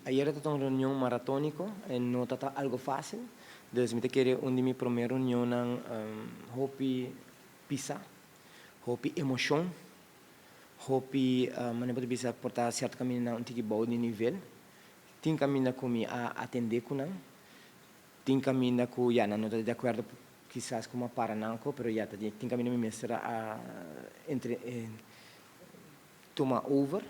ayer era uma reunião maratónica e não está algo fácil. Dus me querer onde minha primeira reunião ng hopi pisa, hopi emoção, hopi mana pode bisa portar certo caminho na antigo bom de nível. Tem caminho com me a atender com não. Tem caminho com já não estou de acordo quizás com uma parananco, pero já tem caminho me mestra a tomar over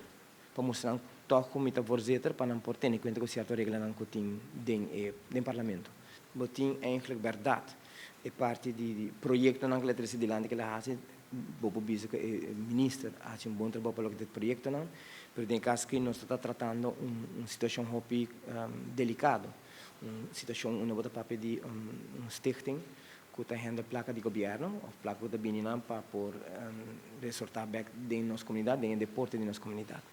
para mostrar toch como está voorzitter para não portar nem conta com certo regra não tem den parlamento. Botin eigenlijk verdade é parte de projeto na eletricidade de land que ela faz bobo bisa que minister faz bom trabalho para o projeto não, pero tem caso que nós está tratando situação hopi delicado, situação uma bota papel de stichting que está renda placa de governo ou placa da binina para por resortar back de nossa comunidade, de deporte de nossa comunidade.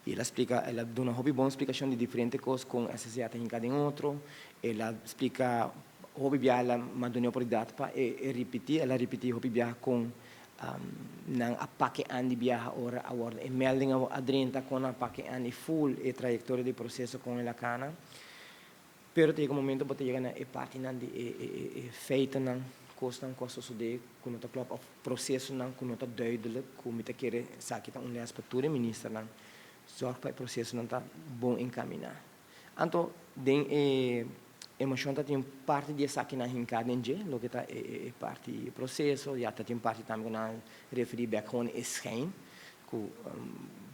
E ela explica, ela dá uma boa explicação de diferentes coisas com essa ciência em cada outro. Ela explica hobby viaja, mas dá oportunidade para repetir. Ela repetir hobby viaja com nang apaque andi viaja ora a hora. E melding a adrenta com apaque andi full e trajetória de processo com ela cana. Pero tem um momento para chegar na parte nan de feita nan kosten sude kuno ta klop of processo nan kuno ta duidelijk como te querer sakita les pature minister nan zorg para o processo não está bom encaminhar. Então, den emoção tá tem parte de essa aqui na rincada em dia, lo que tá parte do processo, já tá tem parte também na referir back com schijn, que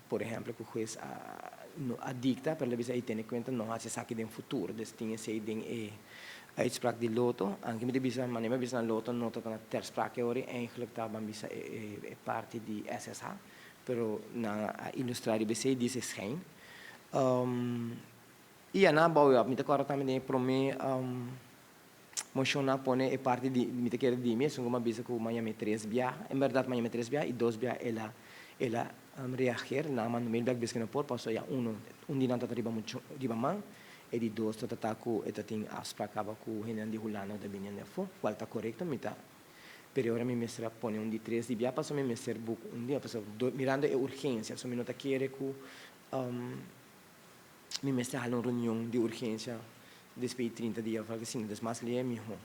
por exemplo, que juiz a dicta para levar aí ter em conta não há essa aqui no futuro, destinha se den a uitspraak de loto, anche met de bisa, maar neem bisa loto não tá na ter sprake hoor, eigenlijk tá bam bisa parte de SSH. Pero na ilustrar BC dice schijn. E na bouw met elkaar também prome motiona pone e parte de me te querer dime, são uma bisa com Miami 3 bia, em verdade Miami 3 bia e 2 bia ela reagir na man no back bisque no por passo ya dia não tá riba man e di 2 tá com eta tem afspraak com Renan de Hulano da binha nefo, qual tá correto mita. Pero ora mi mestra pone un di 3 di via, passo mi messer book un dia, passo mirando è urgenza, so mi nota chiede che mi mestra ha una riunione di urgenza después 30 dias, falta assim, das mais lhe mi ho.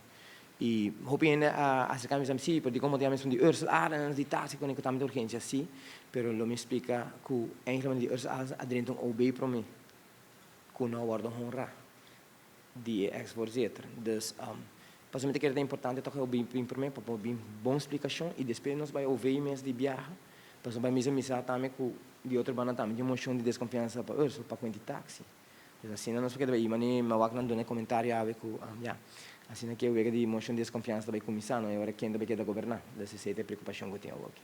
E hoping a se cambia sì, per di come diamo di urs di tassi con il di urgenza sì, però lo mi spiega che eigenlijk di urs adrento un OB pro me, che non guardo honra di ex-voorzitter. Dus pas met keer importante toch heel bem para mim para bem boa explicação e depois nós vai ouvir mais de viagem pas vai mesmo missar também com de outra banda também de emoção de desconfiança para urso para quanti táxi então assim nós porque daí mani mawak nan done comentário ave com já assim que eu vejo de emoção de desconfiança daí começar não é hora quem daí quer governar dessa sete preocupação que tem aqui